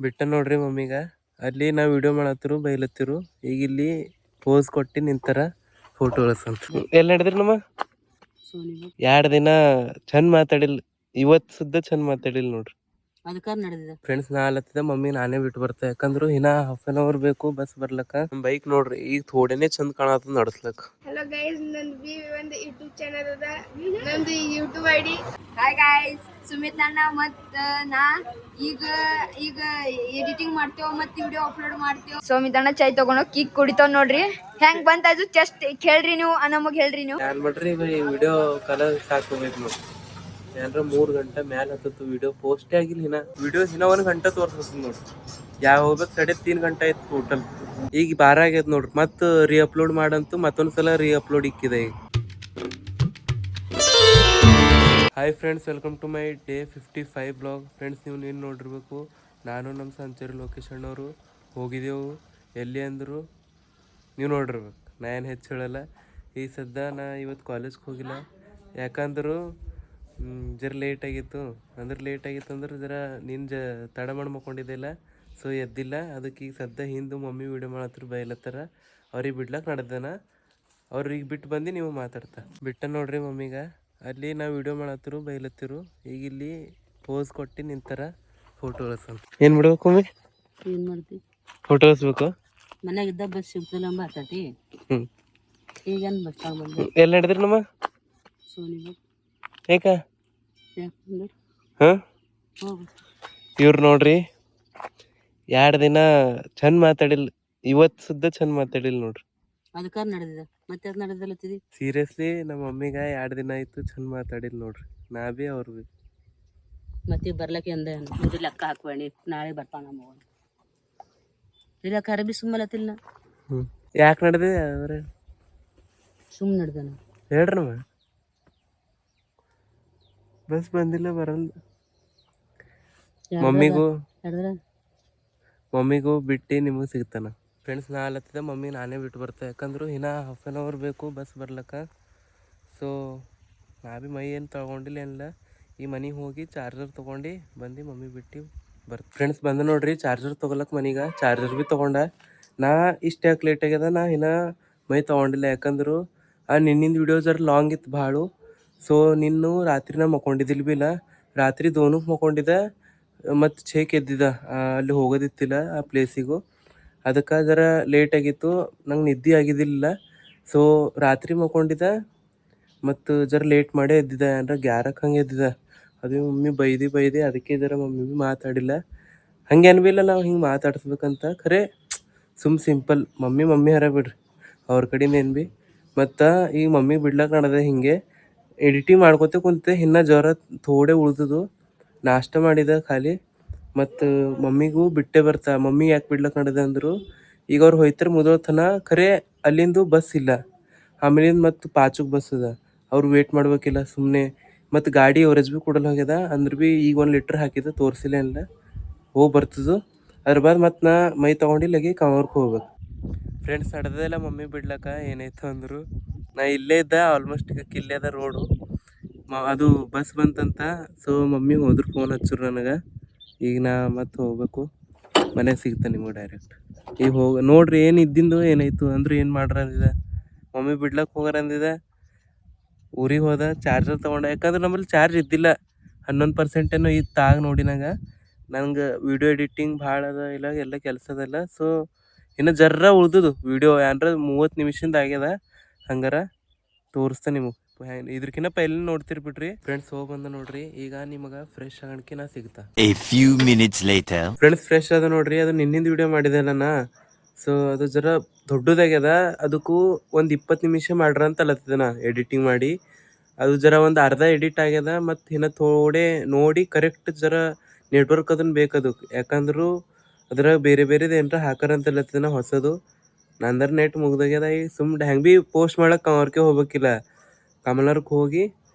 ಬಿಟ್ಟ ನೋಡ್ರಿ ಮಮ್ಮಿಗ ಅಲ್ಲಿ ನಾವು ವಿಡಿಯೋ ಮಾಡತ್ತಿರು ಬೈಲತ್ತಿರು. ಈಗ ಇಲ್ಲಿ ಪೋಸ್ ಕೊಟ್ಟು ನಿಂತಾರ ಫೋಟೋ ಇಳಿಸಂತ. ಎಲ್ಲಿ ನಡೆದ್ರಿ ನಮ್ಮ 2 ದಿನ ಚಂದ ಮಾತಾಡಿಲ್. ಇವತ್ತು ಸುದ್ದ ಚಂದ ಮಾತಾಡಿಲ್ ನೋಡ್ರಿ. ಫ್ರೆಂಡ್ಸ್ ನಾ ಅಲ್ಲತ್ತಿದ ಮಮ್ಮಿ ನಾನೇ ಬಿಟ್ಟು ಬರ್ತೆ, ಯಾಕಂದ್ರು ಇನ್ನ ಹಾಫ್ ಅನ್ ಅವರ್ ಬೇಕು ಬಸ್ ಬರ್ಲಕ್ಕ. ಬೈಕ್ ನೋಡ್ರಿ ಈಗ ಥೋಡೆನೆ ಚಂದ ಕಾಣತ್ತ ನಡ್ಸ್ಲಕ್. ಹಲೋ ಗೈಸ್, ನಂದು ಒಂದು ಯೂಟ್ಯೂಬ್ ಚಾನಲ್ ಅದ. ನಂದು YouTube ID hi guys, Sumit ಅಣ್ಣ ಮತ್ತ ನಾ ಈಗ ಈಗ ಎಡಿಟಿಂಗ್ ಮಾಡ್ತೇವ ಮತ್ತೆ ವಿಡಿಯೋ ಅಪ್ಲೋಡ್ ಮಾಡ್ತೇವ. ಸುಮಿತ್ ಅಣ್ಣ ಚೈ ತಗೊಂಡು ಕಿಕ್ ಕುಡಿತಾವ್ ನೋಡ್ರಿ. ಹೆಂಗ್ ಬಂತ ಅದು ಜಸ್ಟ್ ಕೇಳ್ರಿ ನೀವು, ನಮಗ್ ಹೇಳ್ರಿ ನೀವು. ಏನ್ ಮಾಡ್ರಿ ವಿಡಿಯೋ ಕಲರ್ ಸಾಕೋಬೇಕು ನೋಡಿ. ಏನ್ರ 3 ಗಂಟೆ ಮ್ಯಾಲ ಹತ್ತತ್ತು ವಿಡಿಯೋ ಪೋಸ್ಟೇ ಆಗಿಲ್ಲ. ವಿಡಿಯೋ 1 ಗಂಟೆ ತೋರ್ಸತ್ ನೋಡ್ರಿ. ಯಾವ ಹೋಗ್ಬೇಕು 3.5 ಗಂಟೆ ಆಯ್ತು ಟೋಟಲ್. ಈಗ 12 ಆಗೈತೆ ನೋಡ್ರಿ. ಮತ್ತೆ ರೀ ಅಪ್ಲೋಡ್ ಮಾಡಂತೂ ಮತ್ತೊಂದ್ಸಲ ರೀ ಅಪ್ಲೋಡ್ ಇಕ್ಕಿದೆ ಈಗ. Hi friends, welcome to my day 55 blog. Friends, ನೀವು ನೀನು ನೋಡಿರ್ಬೇಕು, ನಾನು ನಮ್ಮ ಸಂಚರಿ ಲೊಕೇಶನ್ ಅವರು ಹೋಗಿದ್ದೆವು. ಎಲ್ಲಿ ಅಂದರು ನೀವು ನೋಡಿರ್ಬೇಕು, ನಾ ಏನು ಹೆಚ್ಚು ಹೇಳಲ್ಲ. ಈ ಸದ್ಯ ನಾ ಇವತ್ತು ಕಾಲೇಜ್ಗೆ ಹೋಗಿಲ್ಲ, ಯಾಕಂದ್ರು ಜರ ಲೇಟ್ ಆಗಿತ್ತು. ಅಂದ್ರೆ ಜರ ತಡ ಮಾಡಿ ಮಕ್ಕೊಂಡಿದ್ದಿಲ್ಲ, ಸೊ ಎದ್ದಿಲ್ಲ. ಅದಕ್ಕೆ ಈಗ ಸದ್ಯ ಹಿಂದೆ ಮಮ್ಮಿ ವಿಡಿಯೋ ಮಾಡತ್ತರ ಬೈಲತ್ತಾರ. ಅವ್ರಿಗೆ ಬಿಡ್ಲಕ್ಕೆ ನಡೆದಾನ. ಅವ್ರಿಗೆ ಬಿಟ್ಟು ಬಂದು ನೀವು ಮಾತಾಡ್ತಾ ಬಿಟ್ಟ ನೋಡ್ರಿ ಮಮ್ಮಿಗ ಅಲ್ಲಿ ನಾವು ವಿಡಿಯೋ ಮಾಡತ್ತಿರು ಬೈಲತ್ತಿರು. ಈಗ ಇಲ್ಲಿ ಪೋಸ್ ಕೊಟ್ಟು ನಿಂತಾರ ಫೋಟೋ ಇಳಿಸಂತ. ಏನು ಬಿಡ್ಬೇಕು ಮಮ್ಮಿ? ಏನು ಮಾಡ್ತಿ? ಫೋಟೋ ಇಳಿಸ್ಬೇಕು. ಮನ್ಯಾಗ ಇದ್ದ ಬಸ್ ಸಿಗ್ತಿಲ್ಲ ಮಾತಾಡಿ. ಈಗೇನು ಬಸ್ ಬಂದು ಎಲ್ಲಿ ನಡೆದ್ರಿ ನಮ್ಮ ಸೋನಿ ಯಾಕ ಯಾಕಂದ್ರೆ ಹಾಂ ಹೋಗಿ ಇವ್ರು ನೋಡ್ರಿ 2 ದಿನ ಚಂದ ಮಾತಾಡಿಲ್ಲ. ಇವತ್ತು ಸುದ್ದ ಚಂದ ಮಾತಾಡಿಲ್ಲ ನೋಡ್ರಿ. ಅದಕ್ಕೆ ನಡೆದಿದೆ ಮತ್ತೆ ಅದು ನಡೆದಲ್ಲತ್ತಿದಿ. ಸೀರಿಯಸ್ಲಿ ನಮ್ಮ ಮಮ್ಮಿಗ 2 ದಿನ ಆಯ್ತು ಚಂದ ಮಾತಾಡಿಲ್ಲ ನೋಡ್ರಿ. ನಾ ಬಿ ಅವ್ರು ಬಿ ಮತ್ತೆ ಬರ್ಲಕ್ಕೆ ಅಂದೆ ಇದು ಲೆಕ್ಕ ಹಾಕ್ಬೇಡಿ, ನಾಳೆ ಬರ್ತಾವ ನಮ್ಮ ಇಲ್ಲ ಕರೆ ಬಿ ಸುಮ್ಮಲತ್ತಿಲ್ಲ. ಯಾಕೆ ನಡೆದೆ ಅವ್ರೆ ಸುಮ್ಮನೆ ನಡೆದಾನ ಹೇಳ್ರಿ ನಮ್ಮ ಬಸ್ ಬಂದಿಲ್ಲ ಬರಲ್ಲ. ಮಮ್ಮಿಗೂ ಬಿಟ್ಟು ನಿಮಗೆ ಸಿಗ್ತಾನ. ಫ್ರೆಂಡ್ಸ್ ನಾ ಅಲ್ಲತ್ತಿದ ಮಮ್ಮಿ ನಾನೇ ಬಿಟ್ಟು ಬರ್ತೆ, ಯಾಕಂದ್ರು ಇನ್ನ ಹಾಫ್ ಅನ್ ಅವರ್ ಬೇಕು ಬಸ್ ಬರ್ಲಕ್ಕ. ಸೊ ನಾ ಬಿ ಮೈ ಏನು ತಗೊಂಡಿಲ್ಲ ಏನಿಲ್ಲ. ಈ ಮನೆಗೆ ಹೋಗಿ ಚಾರ್ಜರ್ ತೊಗೊಂಡು ಬಂದು ಮಮ್ಮಿ ಬಿಟ್ಟು ಫ್ರೆಂಡ್ಸ್ ಬಂದು ನೋಡ್ರಿ ಚಾರ್ಜರ್ ತೊಗೊಳಕ್ಕೆ ಮನೆಗೆ. ಚಾರ್ಜರ್ ಬಿ ತೊಗೊಂಡ. ನಾ ಇಷ್ಟು ಯಾಕೆ ಲೇಟ್ ಆಗ್ಯದ, ನಾ ಇನ್ನ ಮೈ ತೊಗೊಂಡಿಲ್ಲ. ಯಾಕಂದ್ರು ನಿನ್ನಿಂದ ವಿಡಿಯೋ ಜರ ಲಾಂಗ್ ಇತ್ತು ಭಾಳು. ಸೊ ನಿನ್ನು ರಾತ್ರಿ ನಾ ಮಕ್ಕೊಂಡಿದ್ದಿಲ್ಲ ಬಿ ಇಲ್ಲ. ರಾತ್ರಿ 2ಕ್ಕೆ ಮಕ್ಕೊಂಡಿದ್ದೆ, ಮತ್ತು 6ಕ್ಕೆ ಎದ್ದಿದ್ದ. ಅಲ್ಲಿ ಹೋಗೋದಿತ್ತಿಲ್ಲ ಆ ಪ್ಲೇಸಿಗೂ. ಅದಕ್ಕೆ ಜರ ಲೇಟ್ ಆಗಿತ್ತು, ನಂಗೆ ನಿದ್ದೆ ಆಗಿದ್ದಿಲ್ಲ. ಸೊ ರಾತ್ರಿ ಮಕ್ಕೊಂಡಿದ್ದೆ ಮತ್ತು ಜರ ಲೇಟ್ ಮಾಡೇ ಎದ್ದಿದ್ದೆ. ಏನಾರ 11ಕ್ಕೆ ಹಂಗೆ ಎದ್ದಿದ್ದೆ. ಅದು ಮಮ್ಮಿ ಬೈದು ಅದಕ್ಕೆ ಜರ ಮಮ್ಮಿ ಭೀ ಮಾತಾಡಿಲ್ಲ. ಹಂಗೆ ಅನ್ಬಿಲ್ಲ ನಾವು ಹಿಂಗೆ ಮಾತಾಡ್ಸ್ಬೇಕಂತ. ಖರೆ ಸಿಂಪಲ್ ಮಮ್ಮಿ ಹರ ಬಿಡ್ರಿ ಅವ್ರ ಕಡೆಯಿಂದ ಏನು ಭೀ. ಮತ್ತು ಈಗ ಮಮ್ಮಿ ಬಿಡ್ಲಕ್ಕೆ ನಡೆದ ಹಿಂಗೆ ಎಡಿಟಿಂಗ್ ಮಾಡ್ಕೋತ ಕುಂತೆ. ಇನ್ನೂ ಜ್ವರ ಥೋಡೆ ಉಳ್ದದು. ನಾಷ್ಟ ಮಾಡಿದೆ ಖಾಲಿ. ಮತ್ತು ಮಮ್ಮಿಗೂ ಬಿಟ್ಟೆ ಬರ್ತಾ. ಮಮ್ಮಿ ಯಾಕೆ ಬಿಡ್ಲಕ್ಕೆ ನಡೆದ ಅಂದರು, ಈಗ ಅವ್ರು ಹೋಯ್ತಾರೆ ಮುದೋಳ್ತನ. ಖರೆ ಅಲ್ಲಿಂದು ಬಸ್ ಇಲ್ಲ. ಆಮೇಲಿಂದ ಮತ್ತು ಪಾಚುಕ್ ಬಸ್ ಅದ, ಅವ್ರು ವೇಟ್ ಮಾಡ್ಬೇಕಿಲ್ಲ ಸುಮ್ಮನೆ. ಮತ್ತು ಗಾಡಿ ಅವರೇಜ್ ಭೀ ಕೊಡಲ್ಲ ಹೋಗ್ಯದ. ಅಂದ್ರೆ ಭೀ ಈಗ 1 ಲೀಟ್ರ್ ಹಾಕಿದ ತೋರಿಸಿಲ್ಲ ಏನಿಲ್ಲ, ಹೋಗಿ ಬರ್ತದು. ಅದ್ರ ಬಾದ್ ಮತ್ತು ನಾ ಮೈ ತೊಗೊಂಡಿಲ್ಲಗಿ ಕವರ್ಗೆ ಹೋಗ್ಬೇಕು. ಫ್ರೆಂಡ್ಸ್ ನಡೆದಿಲ್ಲ ಮಮ್ಮಿ ಬಿಡ್ಲಕ್ಕ. ಏನಾಯ್ತು ಅಂದರು, ನಾ ಇಲ್ಲೇ ಇದ್ದ ಆಲ್ಮೋಸ್ಟ್ ಈಗ ಕಿಲ್ಲೇ ಅದ ರೋಡು. ಅದು ಬಸ್ ಬಂತಂತ. ಸೊ ಮಮ್ಮಿ ಹೋದ್ರು, ಫೋನ್ ಹಚ್ಚರು ನನಗೆ. ಈಗ ನಾ ಮತ್ತೆ ಹೋಗ್ಬೇಕು, ಮನೆಗೆ ಸಿಗ್ತಾನೆ ನಿಮಗೆ ಡೈರೆಕ್ಟ್. ಈಗ ನೋಡ್ರಿ ಏನು ಇದ್ದಿಂದು ಏನಾಯ್ತು ಅಂದ್ರೆ ಏನು ಮಾಡ್ರ ಅಂದಿದೆ. ಮಮ್ಮಿ ಬಿಡ್ಲಕ್ಕೆ ಹೋಗಾರ ಅಂದಿದೆ. ಊರಿಗೆ ಹೋದ, ಚಾರ್ಜರ್ ತೊಗೊಂಡೆ. ಯಾಕಂದ್ರೆ ನಮ್ಮಲ್ಲಿ ಚಾರ್ಜ್ ಇದ್ದಿಲ್ಲ. 11% ಏನೋ ಇತ್ತು ಆಗ ನೋಡಿನಾಗ. ನಂಗೆ ವೀಡಿಯೋ ಎಡಿಟಿಂಗ್ ಭಾಳ ಅದ ಇಲ್ಲ, ಎಲ್ಲ ಕೆಲಸ ಅದಲ್ಲ. ಸೊ ಇನ್ನು ಜರ್ರ ಉಳ್ದದು ವೀಡಿಯೋ ಏನ್ರ 30 ನಿಮಿಷದಿಂದ ಆಗ್ಯದ. ಹಂಗಾರ ತೋರಿಸ್ತೆ ನಿಮಗೆ. ಇದ್ರಕಿನ್ನ ಪೈಲೆ ನೋಡ್ತಿರ್ ಬಿಡ್ರಿ. ಫ್ರೆಂಡ್ಸ್ ಹೋಗಿ ಬಂದ ನೋಡ್ರಿ. ಈಗ ನಿಮಗೆ ಫ್ರೆಶ್ ಆಗಣಕಿನ ಸಿಗ್ತಾ. ಫ್ರೆಂಡ್ಸ್ ಫ್ರೆಶ್ ಅದ ನೋಡ್ರಿ. ಅದು ನಿನ್ನಿಂದ ವಿಡಿಯೋ ಮಾಡಿದೆಲ್ಲ ನಾ. ಸೊ ಅದು ಜರ ದೊಡ್ಡದಾಗ್ಯದ. ಅದಕ್ಕೂ ಒಂದು 20 ನಿಮಿಷ ಮಾಡ್ರ ಅಂತ ಅಲ್ಲತ್ತಿದೆ ನಾ ಎಡಿಟಿಂಗ್ ಮಾಡಿ. ಅದು ಜರ ಒಂದು ಅರ್ಧ ಎಡಿಟ್ ಆಗ್ಯದ. ಮತ್ತು ಇನ್ನು ಥೋಡೆ ನೋಡಿ ಕರೆಕ್ಟ್ ಜರ ನೆಟ್ವರ್ಕ್ ಅದನ್ನು ಬೇಕದಕ್ಕೆ. ಯಾಕಂದ್ರು ಅದ್ರಾಗ ಬೇರೆದು ಏನರ ಹಾಕಾರಂತ ಅಲ್ಲತ್ತಿದೆ ಹೊಸದು. ನಂದರ ನೆಟ್ ಮುಗ್ದಾಗ್ಯದ. ಈಗ ಸುಮ್ಮನೆ ಹೆಂಗೆ ಭೀ ಪೋಸ್ಟ್ ಮಾಡಕ್ಕೆ ಅವ್ರಿಗೆ ಹೋಗ್ಬೇಕಿಲ್ಲ, ಕಮಲರ್ಗೆ ಹೋಗಿ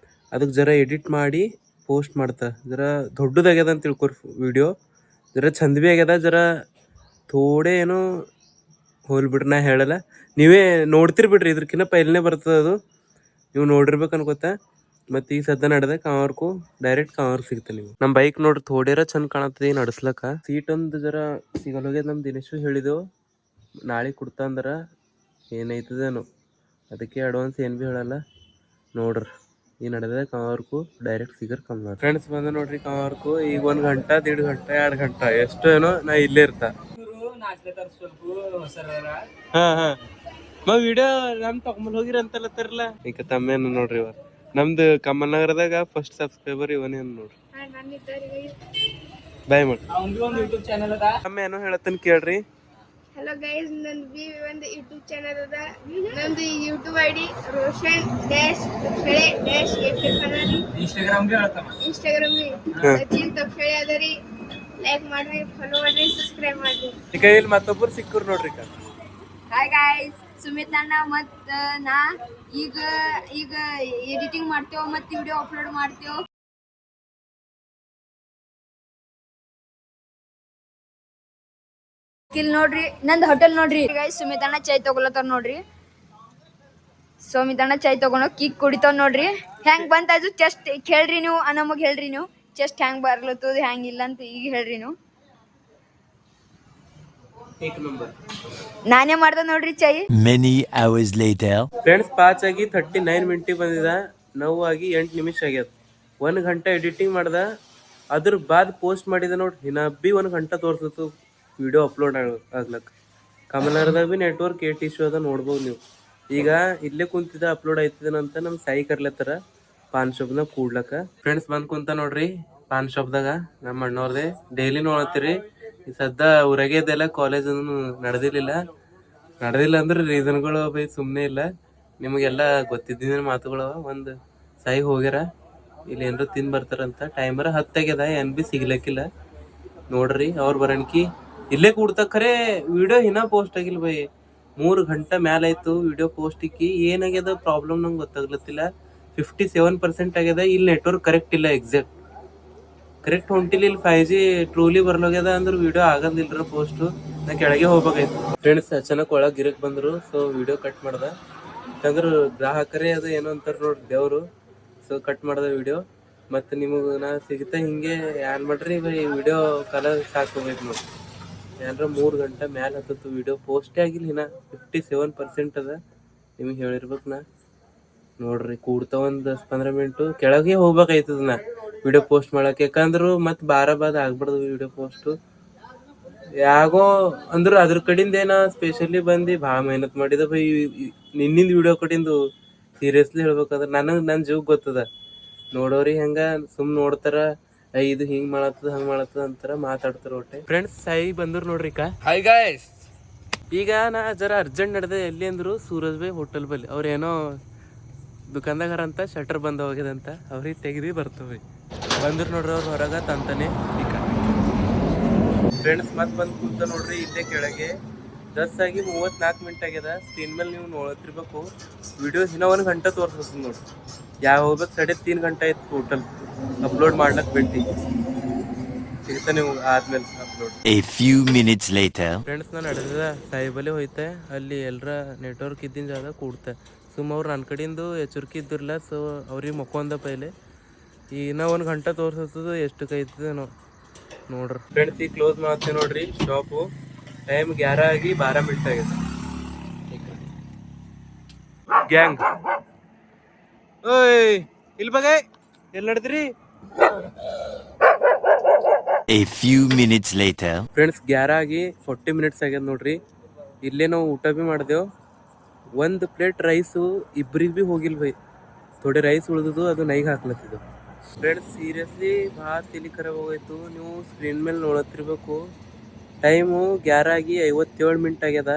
ಅದಕ್ಕೆ ಜರ ಎಡಿಟ್ ಮಾಡಿ ಪೋಸ್ಟ್ ಮಾಡ್ತಾ. ಜರ ದೊಡ್ಡದಾಗ್ಯದ ಅಂತ ತಿಳ್ಕೊರಿ ವಿಡಿಯೋ. ಜರ ಚಂದ ಭೀ ಆಗ್ಯದ. ಜರ ಥೋಡೆ ಏನೋ ಹೋಲ್ ಬಿಡ್ರಿ, ನಾ ಹೇಳಲ್ಲ. ನೀವೇ ನೋಡ್ತಿರ್ ಬಿಡ್ರಿ. ಇದ್ರಕಿನ್ನ ಪೈಲೇ ಬರ್ತದೆ ಅದು, ನೀವು ನೋಡಿರ್ಬೇಕು ಅನ್ಕೋತ. ಮತ್ತು ಈಗ ಸದ್ಯ ನಡೆದ ಕಾಂವರ್ಕು ಡೈರೆಕ್ಟ್ ಕಾಂವರ್ ಸಿಗ್ತಾನೆ ನೀವು. ನಮ್ಮ ಬೈಕ್ ನೋಡ್ರಿ ಥೋಡ್ಯಾರ ಚಂದ ಕಾಣತ್ತದ ಈ ನಡ್ಸ್ಲಕ್ಕ. ಸೀಟ್ ಒಂದು ಜರ ಸಿಗಲ್ಲೋಗ್ಯದ. ನಮ್ಮ ದಿನೇಶು ಹೇಳಿದೆವು ನಾಳೆ ಕೊಡ್ತಾ ಅಂದ್ರೆ ಏನೈತದೇನೋ, ಅದಕ್ಕೆ ಅಡ್ವಾನ್ಸ್ ಏನು ಭೀ ಹೇಳಲ್ಲ. ನೋಡ್ರಿ ಈ ನಡೆದ ಕಾಂವರ್ಕು ಡೈರೆಕ್ಟ್ ಸಿಗರ್ ಕಮ್ಮಿ. ಫ್ರೆಂಡ್ಸ್ ಬಂದ ನೋಡ್ರಿ ಕಾಂವರ್ಕು. ಈಗ 1 ಗಂಟೆ 1.5 ಗಂಟೆ 2 ಗಂಟೆ ಎಷ್ಟು ಏನೋ ನಾ ಇಲ್ಲೇ ಇರ್ತಾ. ವಿಡಿಯೋ ನಮ್ ತಗೊಂಬಲ್ ಹೋಗಿರ ಅಂತಲ್ಲತ್ತಾರಲ್ಲ. ಈಗ ತಮ್ಮೇನು ನೋಡ್ರಿ ಇವ ನಮ್ದು ಕಮ್ಮಲ್ ನಗರದಾಗ ಫಸ್ಟ್ ಸಬ್ಸ್ಕ್ರೈಬರ್ ಇವನೇನು ನೋಡ್ರಿ. ಬಾಯ್ ಮಾಡಿ ತಮ್ಮ ಏನೋ ಹೇಳತ್ತನ್ ಕೇಳ್ರಿ. ಹಲೋ ಗೈಸ್, ನಂದು ಒಂದು ಯೂಟ್ಯೂಬ್ ಚಾನಲ್ ಅದ. ನಂದು YouTube ID Roshan dash Takshale dash F Instagram Sachin Takshale ಅದರಿ. ಲೈಕ್ ಮಾಡ್ರಿ, ಫಾಲೋ ಮಾಡ್ರಿ, ಸಬ್ಸ್ಕ್ರೈಬ್ ಮಾಡ್ರಿ. ಈಗ ಇಲ್ಲಿ ಮತ್ತೊಬ್ಬರು ಸಿಕ್ಕರು ನೋಡ್ರಿ. ಹಾಯ್ ಗಾಯ್ಸ್, ಸುಮಿತ್ ಅಣ್ಣ ಮತ್ತು ನಾ ಈಗ ಎಡಿಟಿಂಗ್ ಮಾಡ್ತೇವೆ ಮತ್ತು ವಿಡಿಯೋ ಅಪ್ಲೋಡ್ ಮಾಡ್ತೇವೆ. ಇಲ್ಲಿ ನೋಡ್ರಿ ನಂದು ಹೋಟೆಲ್ ನೋಡ್ರಿ ಗೈಸ್. ಸುಮಿತ್ ಅಣ್ಣ ಚೈ ತಗೊಳತಾರ ನೋಡ್ರಿ. ಸುಮಿತ್ ಅಣ್ಣ ಚೈ ತಗೊಂಡು ಕಿಕ್ ಕುಡಿತಾವ್ ನೋಡ್ರಿ. ಹೆಂಗ್ ಬಂತ ಅದು ಚೆಸ್ಟ್ ಹೇಳ್ರಿ ನೀವು, ನಮಗ್ ಹೇಳ್ರಿ ನೀವು ಚೆಸ್ಟ್ ಹೆಂಗ್ ಬರ್ಲತ್ತದ ಹೆಂಗ್ ಇಲ್ಲ ಅಂತ ಈಗ ಹೇಳ್ರಿ ನೀವು. ನಾನೇ ಮಾಡ್ದ ನೋಡ್ರಿ ಚೈ. Many hours later. ಫ್ರೆಂಡ್ಸ್ 5 ಆಗಿ 39 ಮಿನಿಟಿಗೆ ಬಂದಿದ. 9 ಆಗಿ 8 ನಿಮಿಷ ಆಗ್ಯದ. 1 ಗಂಟೆ ಎಡಿಟಿಂಗ್ ಮಾಡ್ದ. ಅದ್ರ ಬಾದ್ ಪೋಸ್ಟ್ ಮಾಡಿದ ನೋಡ್ರಿ. ಇನ್ನ ಬಿ 1 ಗಂಟೆ ತೋರ್ಸತ್ತು ವಿಡಿಯೋ ಅಪ್ಲೋಡ್ ಆಗ್ಲಕ್ಕ. ಕಮಲರ್ದಾಗ ಬಿ ನೆಟ್ವರ್ಕ್ ಏಟ್ ಇಶ್ಯೂ ಅದ ನೋಡ್ಬೋದು ನೀವು. ಈಗ ಇಲ್ಲೇ ಕುಂತಿದ ಅಪ್ಲೋಡ್ ಆಯ್ತದನಂತ ನಮ್ಮ ಸಾಯಿ ಕರ್ಲತ್ತಾರ ಪಾನ್ ಶಾಪ್ನಾಗ ಕೂಡ್ಲಕ್ಕ. ಫ್ರೆಂಡ್ಸ್ ಬಂದ್ ಕುಂತ ನೋಡ್ರಿ ಪಾನ್ ಶಾಪ್ದಾಗ. ನಮ್ಮ ಅಣ್ಣವ್ರದೇ ಡೈಲಿ ನೋಡತ್ತೀರಿ. ಈ ಸದ್ದ ಊರಾಗೆ ಇದೆಲ್ಲ, ಕಾಲೇಜ್ ನಡೆದಿಲ್ಲ ಅಂದ್ರೆ ರೀಸನ್ಗಳು ಬೈ ಸುಮ್ಮನೆ ಇಲ್ಲ. ನಿಮಗೆಲ್ಲ ಗೊತ್ತಿದ್ದಿನ ಮಾತುಗಳು. ಒಂದು ಸಾಯಿ ಹೋಗ್ಯಾರ, ಇಲ್ಲಿ ಏನಾರು ತಿಂದು ಬರ್ತಾರಂತ. ಟೈಮರ 10 ಆಗ್ಯದ, ಏನು ಭೀ ಸಿಗ್ಲಕ್ಕಿಲ್ಲ ನೋಡ್ರಿ. ಅವ್ರು ಬರೋಣಕಿ ಇಲ್ಲೇ ಕೂಡ್ತಾ. ಖರೆ ವಿಡಿಯೋ ಇನ್ನೂ ಪೋಸ್ಟ್ ಆಗಿಲ್ಲ ಬೈ. 3 ಗಂಟೆ ಮ್ಯಾಲ ಆಯ್ತು ವಿಡಿಯೋ ಪೋಸ್ಟ್ ಇಕ್ಕಿ. ಏನಾಗ್ಯದ ಪ್ರಾಬ್ಲಮ್ ನಂಗೆ ಗೊತ್ತಾಗ್ಲತ್ತಿಲ್ಲ. 57% ಆಗ್ಯದ. ಇಲ್ಲಿ ನೆಟ್ವರ್ಕ್ ಕರೆಕ್ಟ್ ಇಲ್ಲ, ಎಕ್ಸಾಕ್ಟ್ ಕರೆಕ್ಟ್ ಹೊಂಟಿಲ್ಲ. ಇಲ್ಲಿ 5G ಟ್ರೂಲಿ ಬರ್ಲೋಗ್ಯದ ಅಂದ್ರೆ ವಿಡಿಯೋ ಆಗೋದಿಲ್ರ ಪೋಸ್ಟು. ನಾ ಕೆಳಗೆ ಹೋಗ್ಬೇಕಾಯ್ತು. ಫ್ರೆಂಡ್ಸ್ ಅಚಾನಕ್ ಒಳಗೆ ಗಿರಕ್ ಬಂದರು. ಸೊ ವಿಡಿಯೋ ಕಟ್ ಮಾಡ್ದೆ. ಯಾಕಂದ್ರೆ ಗ್ರಾಹಕರೇ ಅದು ಏನೋ ಅಂತಾರೆ ನೋಡ್ರಿ ದೇವರು. ಸೊ ಕಟ್ ಮಾಡ್ದೆ ವಿಡಿಯೋ. ಮತ್ತು ನಿಮಗೆ ನಾ ಸಿಗುತ್ತೆ ಹಿಂಗೆ ಏನ್ ಮಾಡ್ರಿ ಬೈ ವಿಡಿಯೋ ಕಲರ್ ಸಾಕೋಬೇಕು ನೋಡಿ. ಏನಾರ 3 ಗಂಟೆ ಮ್ಯಾಲೆ ಹತ್ತತ್ತು ವಿಡಿಯೋ ಪೋಸ್ಟೇ ಆಗಿಲ್ಲ. ಇನ್ನ 57% ಅದ. ನಿಮಗೆ ಹೇಳಿರ್ಬೇಕು ನಾ. ನೋಡ್ರಿ ಕೂಡ್ತಾ ಒಂದು 10-15 ಮಿನಿಟು ಕೆಳಗೆ ಹೋಗ್ಬೇಕಾಯ್ತದ ನಾ ವಿಡಿಯೋ ಪೋಸ್ಟ್ ಮಾಡಕ್ಕೆ. ಯಾಕಂದ್ರೆ ಮತ್ತು ಬಾದ ಆಗ್ಬಾರ್ದು ವಿಡಿಯೋ ಪೋಸ್ಟು. ಯಾಗೋ ಅಂದ್ರೆ ಅದ್ರ ಕಡಿಂದ ಏನೋ ಸ್ಪೆಷಲಿ ಬಂದು ಭಾಳ ಮೆಹನತ್ ಮಾಡಿದ ಬೈ. ನಿನ್ನಿಂದ ವಿಡಿಯೋ ಕಡಿಂದು ಸೀರಿಯಸ್ಲಿ ಹೇಳ್ಬೇಕಾದ್ರೆ ನನ್ನ ಜೀವಕ್ಕೆ ಗೊತ್ತದ. ನೋಡೋರಿ ಹೆಂಗೆ ಸುಮ್ಮನೆ ನೋಡ್ತಾರ, ಇದು ಹಿಂಗೆ ಮಾಡತ್ತದ ಹಂಗೆ ಮಾಡತ್ತದ ಅಂತಾರ, ಮಾತಾಡ್ತಾರ ಒಟ್ಟೆ. ಫ್ರೆಂಡ್ಸ್ ಸಾಯಿ ಬಂದ್ರು ನೋಡ್ರಿ. ಹಾಯ್ ಗಾಯ್ಸ್, ಈಗ ನಾ ಜರ ಅರ್ಜೆಂಟ್ ನಡೆದೆ. ಎಲ್ಲಿ ಅಂದರು ಸೂರಜ್ ಬೈ ಹೋಟೆಲ್ ಬಲ್ಲಿ. ಅವ್ರೇನೋ ದುಕಾನ್ದಾಗಾರ ಅಂತ ಶಟರ್ ಬಂದು ಹೋಗ್ಯದಂತ. ಅವ್ರಿಗೆ ತೆಗ್ದು ಬರ್ತವೆ. ಬಂದ್ರು ನೋಡ್ರಿ ಅವ್ರು ಹೊರಗೆ ತಂತಾನೆ. ಈಗ ಫ್ರೆಂಡ್ಸ್ ಮತ್ತೆ ಬಂದು ಕೂತ ನೋಡ್ರಿ ಇಲ್ಲೇ ಕೆಳಗೆ. 10 ಆಗಿ 34 ಮಿನಿಟ್ ಆಗ್ಯದ. ಸ್ಕ್ರೀನ್ ಮೇಲೆ ನೀವು ನೋಡ್ತಿರ್ಬೇಕು ವಿಡಿಯೋ. ಇನ್ನೂ 1 ಗಂಟೆ ತೋರಿಸ್ತದೆ ನೋಡ್ರಿ. ಹೋಗ್ಬೇಕು 3.5 ಗಂಟೆ ಆಯ್ತು ಟೋಟಲ್ ಅಪ್ಲೋಡ್ ಮಾಡ್ಲಕ್ಕೆ ಬಿಟ್ಟು. ಸಿಗ್ತಾ ನೀವು ಆದ್ಮೇಲೆ upload. A few minutes later. Friends ನಾನು ನಡೆದ ಸಾಯಿಬಲ್ಲಿ ಹೋಯ್ತೆ. ಅಲ್ಲಿ ಎಲ್ಲರ ನೆಟ್ವರ್ಕ್ ಇದ್ದಿನ ಜಾಗ ಕೂಡ್ತೆ. ಸುಮ್ಮ ಅವ್ರು ನನ್ನ ಕಡೆಯಿಂದ ಎಚ್ಚರಿಕೆ ಇದ್ದಿರಲ್ಲ. ಸೊ ಅವ್ರಿಗೆ ಮಕ್ಕೊಂದ ಪೈಲೆ. ಈಗ ಇನ್ನೂ 1 ಗಂಟೆ ತೋರಿಸ್ತದ. ಎಷ್ಟಕ್ಕೆ ಐತದೇನೋ ನೋಡ್ರಿ. ಫ್ರೆಂಡ್ಸ್ ಈಗ ಕ್ಲೋಸ್ ಮಾಡ್ತೇವೆ ನೋಡ್ರಿ ಶಾಪು. ಟೈಮ್ 11 ಆಗಿ 12 ಮಿನಿಟ್ ಆಗಿದೆ. ಗ್ಯಾಂಗ್ ಓಯ್ ಇಲ್ಲಿ ಬಗೆ ಎಲ್ಲಿ ನಡೆದ್ರಿ? A few minutes later. Friends 11 ಆಗಿ 40 ಮಿನಿಟ್ಸ್ ಆಗ್ಯದ ನೋಡ್ರಿ. ಇಲ್ಲೇ ನಾವು ಊಟ ಭೀ ಮಾಡಿದೆವು. 1 ಪ್ಲೇಟ್ ರೈಸು ಇಬ್ಬರಿಗೆ ಭೀ ಹೋಗಿಲ್ಲ ಬೈ. ಥೋಡೆ ರೈಸ್ ಉಳಿದು ಅದು ನೈಗೆ ಹಾಕ್ಲತ್ತಿದ್ದು. ಫ್ರೆಂಡ್ಸ್ ಸೀರಿಯಸ್ಲಿ ಭಾಳ ತಲೆ ಖರಾಬ್ ಹೋಗೋಯ್ತು. ನೀವು ಸ್ಕ್ರೀನ್ ಮೇಲೆ ನೋಡತ್ತಿರ್ಬೇಕು. ಟೈಮು 11 ಆಗಿ 57 ಮಿನಿಟ್ ಆಗ್ಯದ.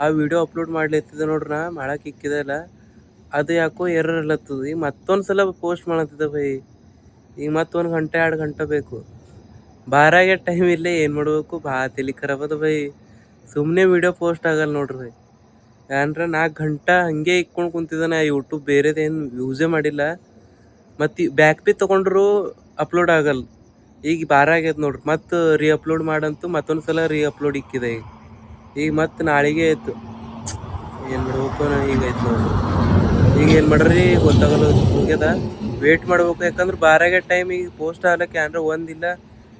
ಆ ವಿಡಿಯೋ ಅಪ್ಲೋಡ್ ಮಾಡ್ಲತ್ತಿದ್ದೆ ನೋಡ್ರಿ. ನಾ ಮಾಡಕ್ಕೆ ಇಕ್ಕಿದೆಲ್ಲ ಅದು ಯಾಕೋ ಎರರ್ ಇರ್ಲತ್ತದ. ಈಗ ಮತ್ತೊಂದು ಸಲ ಪೋಸ್ಟ್ ಮಾಡತ್ತಿದ್ದೆ ಬೈ. ಈಗ ಮತ್ತೆ 1 ಗಂಟೆ 2 ಗಂಟೆ ಬೇಕು. 12 ಆಗ್ಯ ಟೈಮ್ ಇಲ್ಲೇ ಏನು ಮಾಡಬೇಕು. ಭಾಳ ತಲೆ ಖರಾಬ್ ಅದ ಬೈ. ಸುಮ್ಮನೆ ವಿಡಿಯೋ ಪೋಸ್ಟ್ ಆಗಲ್ಲ ನೋಡ್ರಿ ಬೈ. ಏನರ 4 ಗಂಟೆ ಹಂಗೆ ಇಕ್ಕೊಂಡು ಕುಂತಿದ್ದಾನೆ. ಯೂಟ್ಯೂಬ್ ಬೇರೆದೇನು ಯೂಸೇ ಮಾಡಿಲ್ಲ. ಮತ್ತು ಬ್ಯಾಕ್ ಪಿ ತೊಗೊಂಡ್ರು ಅಪ್ಲೋಡ್ ಆಗಲ್ಲ. ಈಗ 12 ಆಗ್ಯದ ನೋಡ್ರಿ. ಮತ್ತು ಅಪ್ಲೋಡ್ ಮಾಡಂತೂ ಮತ್ತೊಂದು ಸಲ ಅಪ್ಲೋಡ್ ಇಕ್ಕಿದೆ. ಈಗ ಮತ್ತು ನಾಳೆಗೆ ಆಯ್ತು. ಏನು ಮಾಡ್ಬೇಕು ಈಗ ಆಯ್ತು ನೋಡ್ರಿ. ಈಗ ಏನು ಮಾಡ್ರಿ ಗೊತ್ತಾಗಲ್ಲ ಹೋಗ್ಯದ. ವೇಟ್ ಮಾಡ್ಬೇಕು, ಯಾಕಂದ್ರೆ ಬಾರಾಗೆ ಟೈಮ್ ಈಗ ಪೋಸ್ಟ್ ಆಗ್ಲಕ್ಕೆ ಏನಾರ ಒಂದಿಲ್ಲ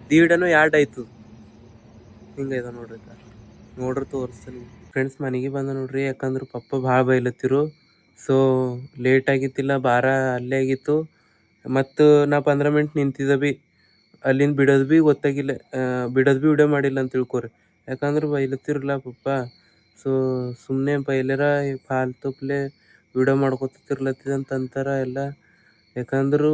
ದೀಡನು ಎರಡು ಆಯ್ತು. ಹಿಂಗೈದ ನೋಡ್ರಿ ನೋಡ್ರಿ ತೋರಿಸ್ತೀನಿ ಫ್ರೆಂಡ್ಸ್. ಮನೆಗೆ ಬಂದ ನೋಡ್ರಿ, ಯಾಕಂದ್ರೆ ಪಪ್ಪ ಭಾಳ ಬೈಲತ್ತಿರು. ಸೊ ಲೇಟ್ ಆಗಿತ್ತಿಲ್ಲ, ಬಾರ ಅಲ್ಲೇ ಆಗಿತ್ತು. ಮತ್ತು ನಾ 15 ಮಿನಿಟ್ ನಿಂತಿದ್ದೆ ಭೀ ಅಲ್ಲಿಂದ ಬಿಡೋದು ಭೀ ಗೊತ್ತಾಗಿಲ್ಲ, ಬಿಡೋದು ಭೀ ವಿಡಿಯೋ ಮಾಡಿಲ್ಲ ಅಂತ ತಿಳ್ಕೊರಿ, ಯಾಕಂದ್ರೆ ಬೈಲತ್ತಿರಲ್ಲ ಪಪ್ಪ. ಸೊ ಸುಮ್ಮನೆ ಬೈಲರ ಫಾಲ್ತುಪ್ಲೆ ವಿಡಿಯೋ ಮಾಡ್ಕೊತಿರ್ಲತ್ತಿದಂತ ಅಂತಾರ ಎಲ್ಲ. ಯಾಕಂದ್ರೂ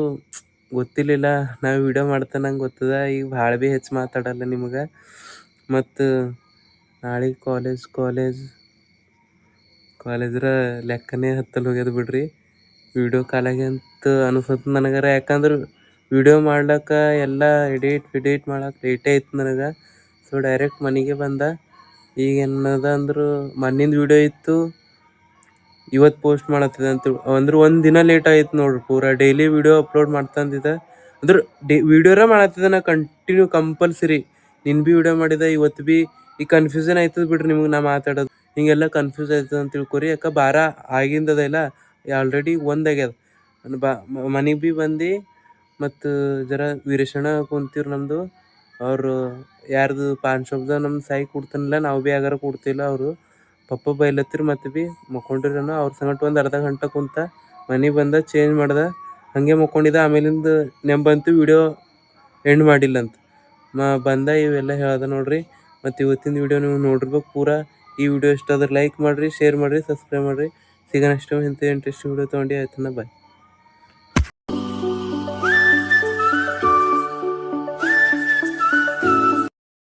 ಗೊತ್ತಿರಲಿಲ್ಲ ನಾವು ವಿಡಿಯೋ ಮಾಡ್ತಾನೆ ನಂಗೆ ಗೊತ್ತದ. ಈಗ ಭಾಳ ಭೀ ಹೆಚ್ಚು ಮಾತಾಡಲ್ಲ ನಿಮಗೆ. ಮತ್ತು ನಾಳೆ ಕಾಲೇಜ್ರ ಲೆಕ್ಕನೇ ಹತ್ತಲು ಹೋಗ್ಯದ ಬಿಡ್ರಿ. ವಿಡಿಯೋ ಕಾಲಾಗೆ ಅಂತ ಅನಿಸತ್ತು ನನಗರ, ಯಾಕಂದ್ರೆ ವಿಡಿಯೋ ಮಾಡ್ಲಿಕ್ಕೆ ಎಲ್ಲ ಎಡಿಟ್ ಮಾಡಕ್ಕೆ ಲೇಟೇ ಆಯ್ತು ನನಗೆ. ಸೊ ಡೈರೆಕ್ಟ್ ಮನೆಗೆ ಬಂದ. ಈಗ ಏನದ ಅಂದ್ರೆ ಮಣ್ಣಿಂದ ವಿಡಿಯೋ ಇತ್ತು, ಇವತ್ತು ಪೋಸ್ಟ್ ಮಾಡತ್ತಿದೆ ಅಂತ ಅಂದ್ರೆ ಒಂದು ದಿನ ಲೇಟ್ ಆಯ್ತು ನೋಡ್ರಿ. ಪೂರಾ ಡೈಲಿ ವಿಡಿಯೋ ಅಪ್ಲೋಡ್ ಮಾಡ್ತಂದಿದ್ದೆ ಅಂದ್ರೆ ವಿಡಿಯೋರ ಮಾಡತ್ತಿದ್ದೆ ನಾ ಕಂಟಿನ್ಯೂ ಕಂಪಲ್ಸರಿ. ನಿನ್ನ ಭೀ ವಿಡಿಯೋ ಮಾಡಿದೆ, ಇವತ್ತು ಭೀ. ಈಗ ಕನ್ಫ್ಯೂಷನ್ ಆಯ್ತದ ಬಿಡ್ರಿ ನಿಮಗೆ ನಾ ಮಾತಾಡೋದು, ಹಿಂಗೆಲ್ಲ ಕನ್ಫ್ಯೂಸ್ ಆಯ್ತದ ಅಂತ ತಿಳ್ಕೊರಿ. ಯಾಕೆ ಬಾರ ಆಗಿಂದದ ಇಲ್ಲ, ಆಲ್ರೆಡಿ ಒಂದಾಗ್ಯದ. ಮನೆಗೆ ಭೀ ಬಂದು ಮತ್ತು ಜರ ವೀರೇಶಣ್ಣ ಕುಂತಿರು ನಮ್ಮದು. ಅವರು ಯಾರ್ದು ಪಾನ್ ಶಾಪ್ದಾಗ ನಮ್ಮ ಸಾಯಿ ಕೊಡ್ತಾನಿಲ್ಲ, ನಾವು ಭೀ ಯಾಗಾರ ಕೊಡ್ತಿಲ್ಲ. ಅವರು ಪಪ್ಪ ಬೈಲತ್ತಿರು ಮತ್ತೆ ಭೀ ಮಕ್ಕೊಂಡಿರೋನು. ಅವ್ರ ಸಂಗಟ ಒಂದು ಅರ್ಧ ಗಂಟೆ ಕುಂತ ಮನೆಗೆ ಬಂದ, ಚೇಂಜ್ ಮಾಡ್ದೆ, ಹಾಗೆ ಮಕ್ಕೊಂಡಿದ್ದ. ಆಮೇಲಿಂದ ನೆಂಬಂತು ವಿಡಿಯೋ ಎಂಡ್ ಮಾಡಿಲ್ಲ ಅಂತ ಬಂದ. ಇವೆಲ್ಲ ಹೇಳ್ದೆ ನೋಡ್ರಿ. ಮತ್ತು ಇವತ್ತಿನ ವಿಡಿಯೋ ನೀವು ನೋಡಿರ್ಬೇಕು ಪೂರಾ. ಈ ವಿಡಿಯೋ ಇಷ್ಟ ಆದ್ರೆ ಲೈಕ್ ಮಾಡಿರಿ, ಶೇರ್ ಮಾಡಿರಿ, ಸಬ್ಸ್ಕ್ರೈಬ್ ಮಾಡಿರಿ. ಸಿಗೋಣ ನೆಕ್ಸ್ಟ್ ಟೈಮ್ ಇಂಥ ಇಂಟ್ರೆಸ್ಟಿಂಗ್ ವಿಡಿಯೋ ತೊಗೊಂಡು. ಆಯ್ತು, ಬಾಯ್.